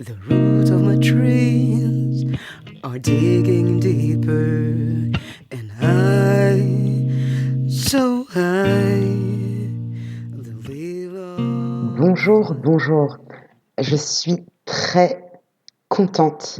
The roots of my dreams are digging deeper, and so high, the river. Bonjour. Je suis très contente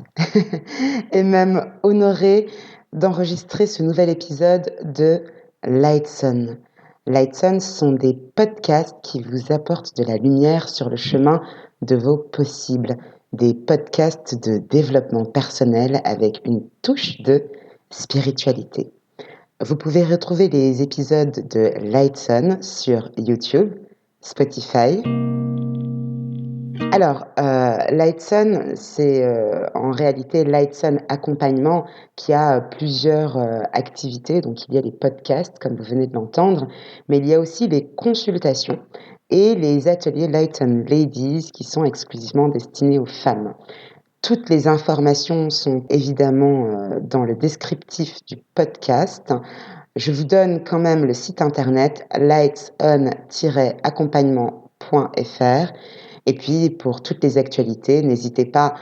et même honorée d'enregistrer ce nouvel épisode de Lightson. Lightson sont des podcasts qui vous apportent de la lumière sur le chemin de vos possibles. Des podcasts de développement personnel avec une touche de spiritualité. Vous pouvez retrouver les épisodes de Lightson sur YouTube, Spotify. Alors, Lightson, c'est en réalité Lightson Accompagnement qui a plusieurs activités. Donc, il y a les podcasts, comme vous venez de l'entendre, mais il y a aussi les consultations et les ateliers Lighton Ladies qui sont exclusivement destinés aux femmes. Toutes les informations sont évidemment dans le descriptif du podcast. Je vous donne quand même le site internet lightson-accompagnement.fr. Et puis, pour toutes les actualités, n'hésitez pas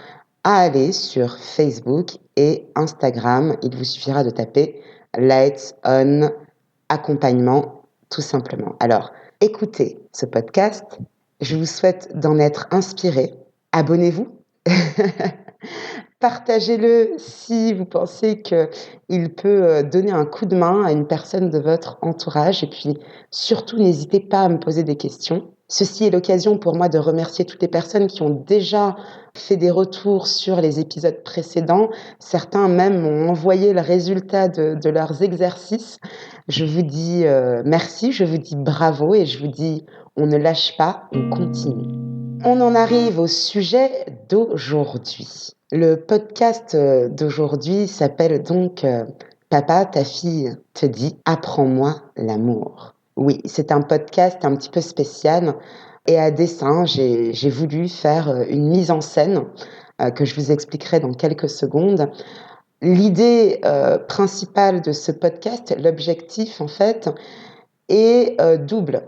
à aller sur Facebook et Instagram. Il vous suffira de taper Lights On Accompagnement, tout simplement. Alors, écoutez ce podcast. Je vous souhaite d'en être inspiré. Abonnez-vous. Partagez-le si vous pensez qu'il peut donner un coup de main à une personne de votre entourage. Et puis, surtout, n'hésitez pas à me poser des questions. Ceci est l'occasion pour moi de remercier toutes les personnes qui ont déjà fait des retours sur les épisodes précédents. Certains même m'ont envoyé le résultat de leurs exercices. Je vous dis merci, je vous dis bravo et je vous dis on ne lâche pas, on continue. On en arrive au sujet d'aujourd'hui. Le podcast d'aujourd'hui s'appelle donc Papa, ta fille te dit « Apprends-moi l'amour ». Oui, c'est un podcast un petit peu spécial et à dessein, j'ai voulu faire une mise en scène que je vous expliquerai dans quelques secondes. L'idée principale de ce podcast, l'objectif en fait, est double.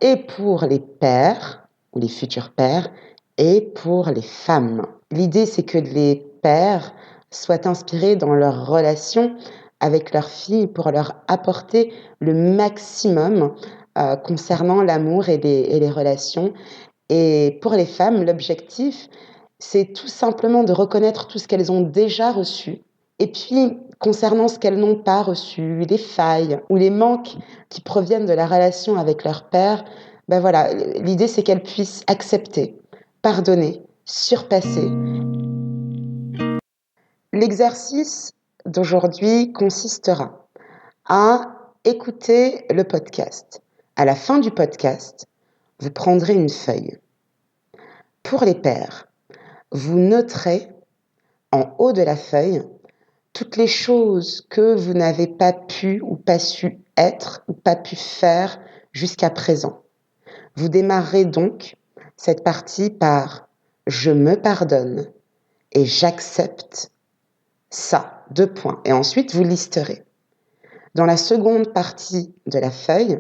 Et pour les pères, ou les futurs pères, et pour les femmes. L'idée, c'est que les pères soient inspirés dans leur relation avec leurs filles pour leur apporter le maximum concernant l'amour et les relations. Et pour les femmes, l'objectif, c'est tout simplement de reconnaître tout ce qu'elles ont déjà reçu. Et puis, concernant ce qu'elles n'ont pas reçu, les failles ou les manques qui proviennent de la relation avec leur père, ben voilà, l'idée c'est qu'elles puissent accepter, pardonner, surpasser. L'exercice d'aujourd'hui consistera à écouter le podcast. À la fin du podcast, vous prendrez une feuille. Pour les pères, vous noterez en haut de la feuille toutes les choses que vous n'avez pas pu ou pas su être ou pas pu faire jusqu'à présent. Vous démarrerez donc cette partie par « Je me pardonne et j'accepte ça », 2 points. Et ensuite, vous listerez. Dans la seconde partie de la feuille,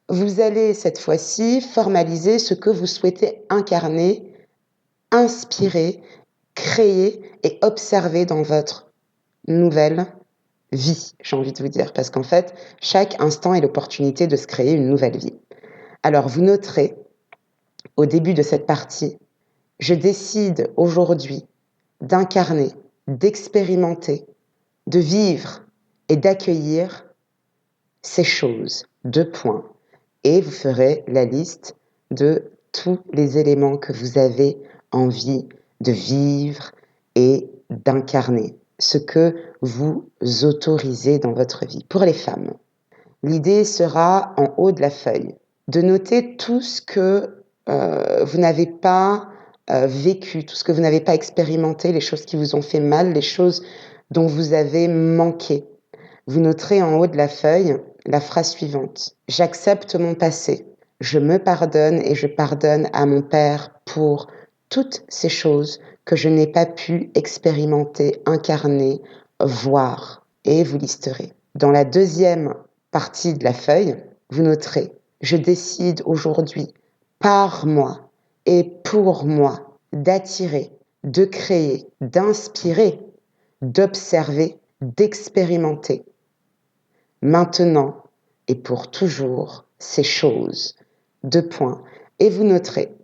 vous allez cette fois-ci formaliser ce que vous souhaitez incarner, inspirer, créer et observer dans votre nouvelle vie, j'ai envie de vous dire, parce qu'en fait, chaque instant est l'opportunité de se créer une nouvelle vie. Alors, vous noterez, au début de cette partie, je décide aujourd'hui d'incarner, d'expérimenter, de vivre et d'accueillir ces choses, 2 points. Et vous ferez la liste de tous les éléments que vous avez envie de vivre et d'incarner, ce que vous autorisez dans votre vie. Pour les femmes, l'idée sera en haut de la feuille de noter tout ce que vous n'avez pas vécu, tout ce que vous n'avez pas expérimenté, les choses qui vous ont fait mal, les choses dont vous avez manqué. Vous noterez en haut de la feuille la phrase suivante. J'accepte mon passé, je me pardonne et je pardonne à mon père pour toutes ces choses que je n'ai pas pu expérimenter, incarner, voir. Et vous listerez. Dans la deuxième partie de la feuille, vous noterez je décide aujourd'hui, par moi et pour moi, d'attirer, de créer, d'inspirer, d'observer, d'expérimenter. Maintenant et pour toujours, ces choses. 2 points. Et vous noterez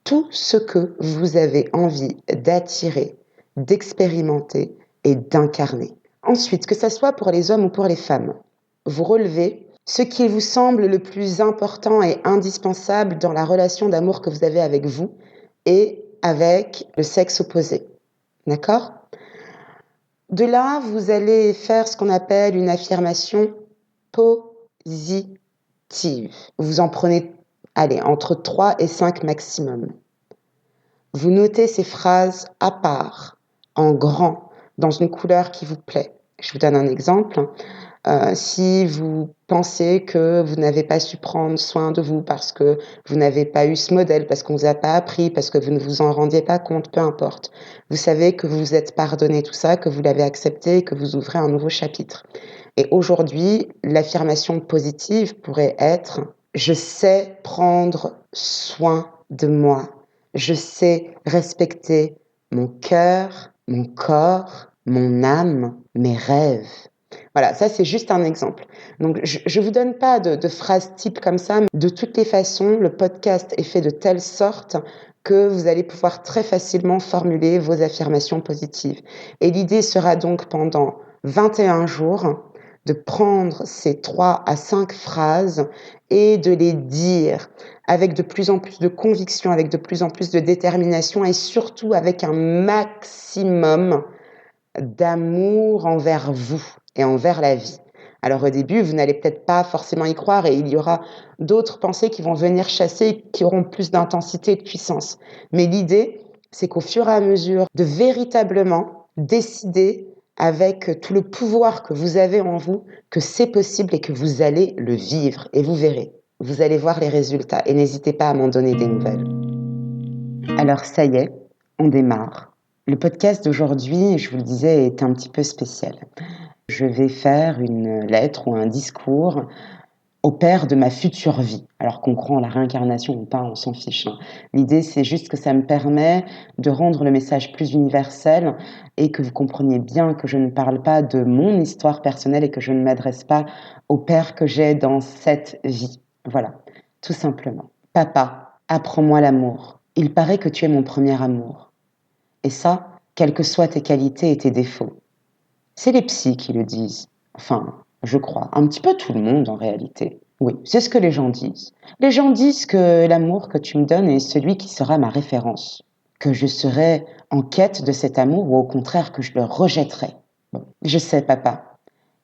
tout ce que vous avez envie d'attirer, d'expérimenter et d'incarner. Ensuite, que ce soit pour les hommes ou pour les femmes, vous relevez ce qui vous semble le plus important et indispensable dans la relation d'amour que vous avez avec vous et avec le sexe opposé. D'accord ? De là, vous allez faire ce qu'on appelle une affirmation positive. Vous en prenez, entre 3 et 5 maximum. Vous notez ces phrases à part, en grand, dans une couleur qui vous plaît. Je vous donne un exemple. Si vous pensez que vous n'avez pas su prendre soin de vous parce que vous n'avez pas eu ce modèle, parce qu'on ne vous a pas appris, parce que vous ne vous en rendiez pas compte, peu importe. Vous savez que vous vous êtes pardonné tout ça, que vous l'avez accepté et que vous ouvrez un nouveau chapitre. Et aujourd'hui, l'affirmation positive pourrait être « Je sais prendre soin de moi. Je sais respecter mon cœur, mon corps, mon âme, mes rêves. » Voilà, ça c'est juste un exemple. Donc je ne vous donne pas de phrases type comme ça, mais de toutes les façons, le podcast est fait de telle sorte que vous allez pouvoir très facilement formuler vos affirmations positives. Et l'idée sera donc pendant 21 jours de prendre ces 3 à 5 phrases et de les dire avec de plus en plus de conviction, avec de plus en plus de détermination et surtout avec un maximum d'amour envers vous et envers la vie. Alors au début, vous n'allez peut-être pas forcément y croire et il y aura d'autres pensées qui vont venir chasser et qui auront plus d'intensité et de puissance. Mais l'idée, c'est qu'au fur et à mesure de véritablement décider avec tout le pouvoir que vous avez en vous, que c'est possible et que vous allez le vivre. Et vous verrez, vous allez voir les résultats. Et n'hésitez pas à m'en donner des nouvelles. Alors ça y est, on démarre. Le podcast d'aujourd'hui, je vous le disais, est un petit peu spécial. Je vais faire une lettre ou un discours au père de ma future vie. Alors qu'on croit en la réincarnation ou pas, on s'en fiche. L'idée, c'est juste que ça me permet de rendre le message plus universel et que vous compreniez bien que je ne parle pas de mon histoire personnelle et que je ne m'adresse pas au père que j'ai dans cette vie. Voilà, tout simplement. Papa, apprends-moi l'amour. Il paraît que tu es mon premier amour. Et ça, quelles que soient tes qualités et tes défauts. C'est les psys qui le disent. Enfin, je crois. Un petit peu tout le monde en réalité. Oui, c'est ce que les gens disent. Les gens disent que l'amour que tu me donnes est celui qui sera ma référence. Que je serai en quête de cet amour ou au contraire que je le rejetterai. Bon, je sais, papa,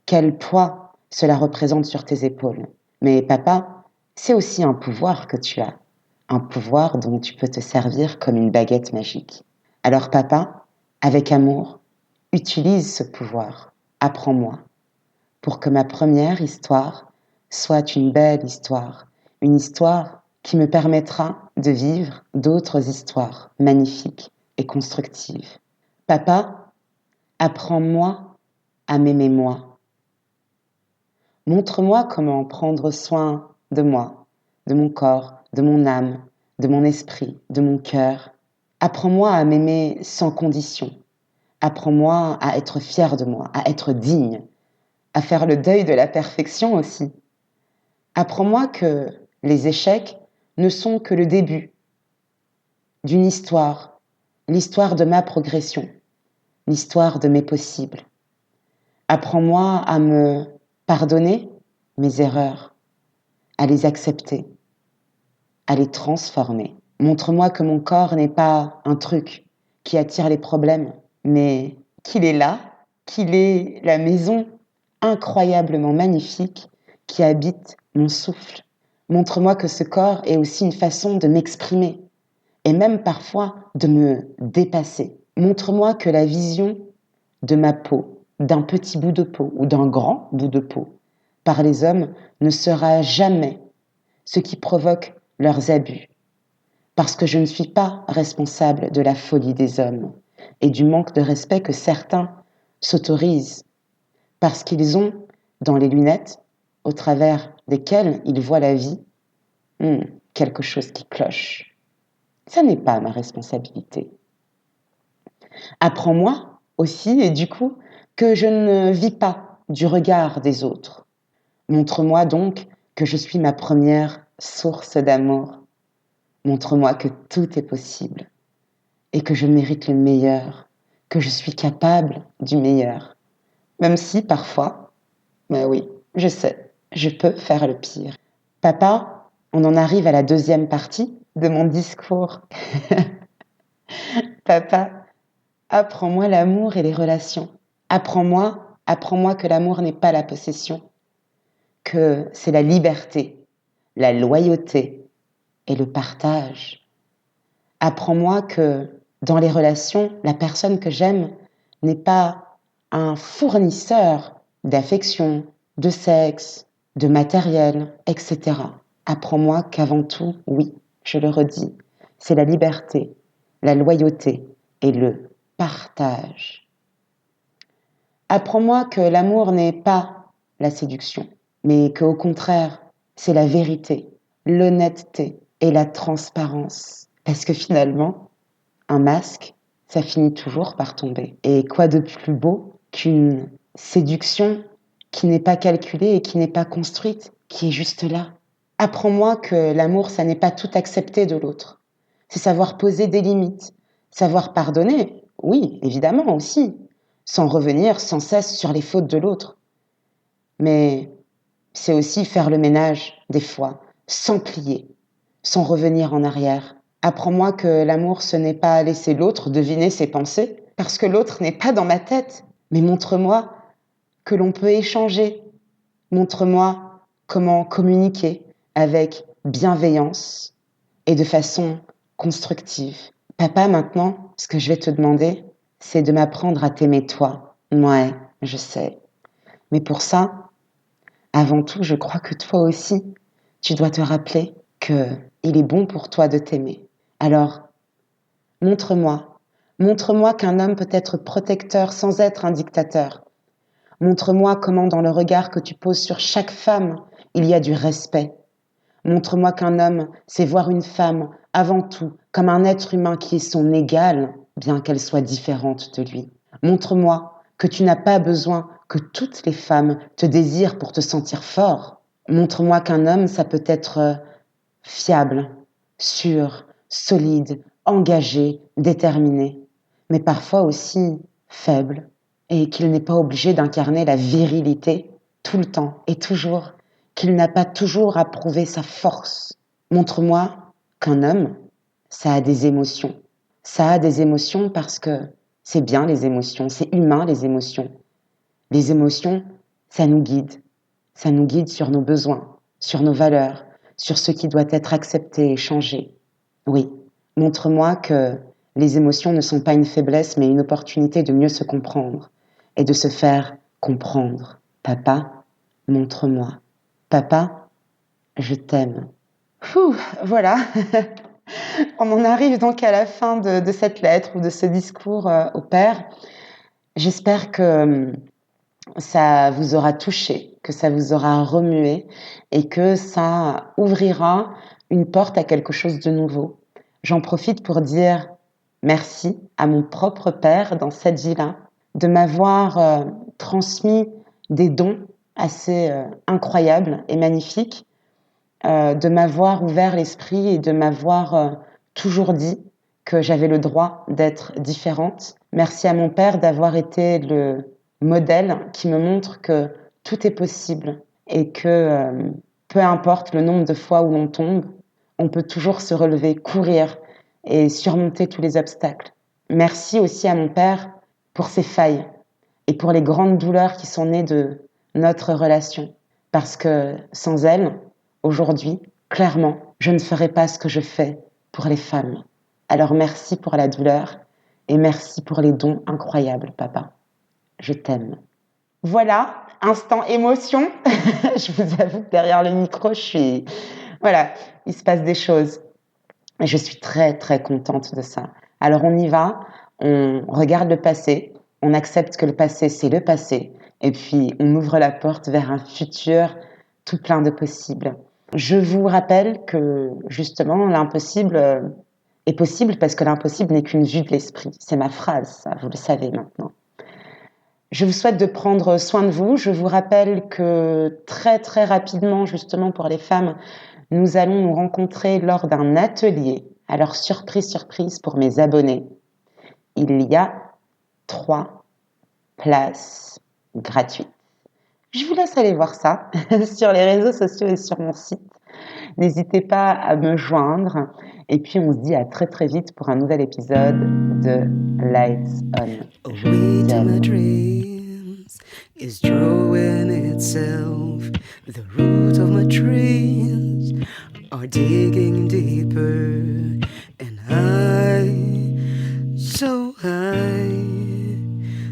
quel poids cela représente sur tes épaules. Mais papa, c'est aussi un pouvoir que tu as. Un pouvoir dont tu peux te servir comme une baguette magique. Alors papa, avec amour, utilise ce pouvoir, apprends-moi, pour que ma première histoire soit une belle histoire, une histoire qui me permettra de vivre d'autres histoires magnifiques et constructives. Papa, apprends-moi à m'aimer moi. Montre-moi comment prendre soin de moi, de mon corps, de mon âme, de mon esprit, de mon cœur. Apprends-moi à m'aimer sans condition. Apprends-moi à être fière de moi, à être digne, à faire le deuil de la perfection aussi. Apprends-moi que les échecs ne sont que le début d'une histoire, l'histoire de ma progression, l'histoire de mes possibles. Apprends-moi à me pardonner mes erreurs, à les accepter, à les transformer. Montre-moi que mon corps n'est pas un truc qui attire les problèmes, mais qu'il est là, qu'il est la maison incroyablement magnifique qui habite mon souffle. Montre-moi que ce corps est aussi une façon de m'exprimer et même parfois de me dépasser. Montre-moi que la vision de ma peau, d'un petit bout de peau ou d'un grand bout de peau, par les hommes ne sera jamais ce qui provoque leurs abus. Parce que je ne suis pas responsable de la folie des hommes et du manque de respect que certains s'autorisent parce qu'ils ont dans les lunettes au travers desquelles ils voient la vie quelque chose qui cloche. Ça n'est pas ma responsabilité. Apprends-moi aussi, et du coup, que je ne vis pas du regard des autres. Montre-moi donc que je suis ma première source d'amour. Montre-moi que tout est possible et que je mérite le meilleur, que je suis capable du meilleur. Même si parfois, mais oui, je sais, je peux faire le pire. Papa, on en arrive à la deuxième partie de mon discours. Papa, apprends-moi l'amour et les relations. Apprends-moi que l'amour n'est pas la possession, que c'est la liberté, la loyauté et le partage. Apprends-moi que dans les relations, la personne que j'aime n'est pas un fournisseur d'affection, de sexe, de matériel, etc. Apprends-moi qu'avant tout, oui, je le redis, c'est la liberté, la loyauté et le partage. Apprends-moi que l'amour n'est pas la séduction, mais qu'au contraire, c'est la vérité, l'honnêteté et la transparence. Parce que finalement, un masque, ça finit toujours par tomber. Et quoi de plus beau qu'une séduction qui n'est pas calculée et qui n'est pas construite, qui est juste là. Apprends-moi que l'amour, ça n'est pas tout accepter de l'autre. C'est savoir poser des limites, savoir pardonner, oui, évidemment aussi, sans revenir sans cesse sur les fautes de l'autre. Mais c'est aussi faire le ménage, des fois, sans plier, sans revenir en arrière. Apprends-moi que l'amour, ce n'est pas laisser l'autre deviner ses pensées, parce que l'autre n'est pas dans ma tête. Mais montre-moi que l'on peut échanger. Montre-moi comment communiquer avec bienveillance et de façon constructive. Papa, maintenant, ce que je vais te demander, c'est de m'apprendre à t'aimer toi. Ouais, je sais. Mais pour ça, avant tout, je crois que toi aussi, tu dois te rappeler que il est bon pour toi de t'aimer. Alors, montre-moi. Montre-moi qu'un homme peut être protecteur sans être un dictateur. Montre-moi comment dans le regard que tu poses sur chaque femme, il y a du respect. Montre-moi qu'un homme sait voir une femme avant tout comme un être humain qui est son égal, bien qu'elle soit différente de lui. Montre-moi que tu n'as pas besoin que toutes les femmes te désirent pour te sentir fort. Montre-moi qu'un homme, ça peut être fiable, sûr, solide, engagé, déterminé, mais parfois aussi faible, et qu'il n'est pas obligé d'incarner la virilité tout le temps et toujours, qu'il n'a pas toujours à prouver sa force. Montre-moi qu'un homme, ça a des émotions. Ça a des émotions parce que c'est bien les émotions, c'est humain les émotions. Les émotions, ça nous guide. Ça nous guide sur nos besoins, sur nos valeurs, sur ce qui doit être accepté et changé. Oui, montre-moi que les émotions ne sont pas une faiblesse, mais une opportunité de mieux se comprendre et de se faire comprendre. Papa, montre-moi. Papa, je t'aime. Voilà. On en arrive donc à la fin de cette lettre ou de ce discours au père. J'espère que ça vous aura touché, que ça vous aura remué et que ça ouvrira une porte à quelque chose de nouveau. J'en profite pour dire merci à mon propre père dans cette vie-là, de m'avoir transmis des dons assez incroyables et magnifiques, de m'avoir ouvert l'esprit et de m'avoir toujours dit que j'avais le droit d'être différente. Merci à mon père d'avoir été le modèle qui me montre que tout est possible et que peu importe le nombre de fois où l'on tombe, on peut toujours se relever, courir et surmonter tous les obstacles. Merci aussi à mon père pour ses failles et pour les grandes douleurs qui sont nées de notre relation. Parce que sans elle, aujourd'hui, clairement, je ne ferais pas ce que je fais pour les femmes. Alors merci pour la douleur et merci pour les dons incroyables, papa. Je t'aime. Voilà, instant émotion. Je vous avoue que derrière le micro, voilà, il se passe des choses. Et je suis très, très contente de ça. Alors on y va, on regarde le passé, on accepte que le passé, c'est le passé. Et puis, on ouvre la porte vers un futur tout plein de possibles. Je vous rappelle que, justement, l'impossible est possible parce que l'impossible n'est qu'une vue de l'esprit. C'est ma phrase, ça, vous le savez maintenant. Je vous souhaite de prendre soin de vous. Je vous rappelle que très très rapidement, justement pour les femmes, nous allons nous rencontrer lors d'un atelier. Alors surprise, surprise pour mes abonnés. Il y a 3 places gratuites. Je vous laisse aller voir ça sur les réseaux sociaux et sur mon site. N'hésitez pas à me joindre. Et puis on se dit à très très vite pour un nouvel épisode de Lights On. Je Away vous to my aime. dreams is drawing itself. The roots of my dreams are digging deeper, and so high,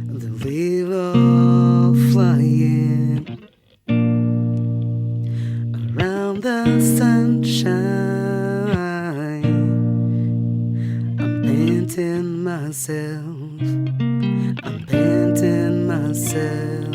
the wave of flying around the sunshine. I'm painting myself. I'm painting myself.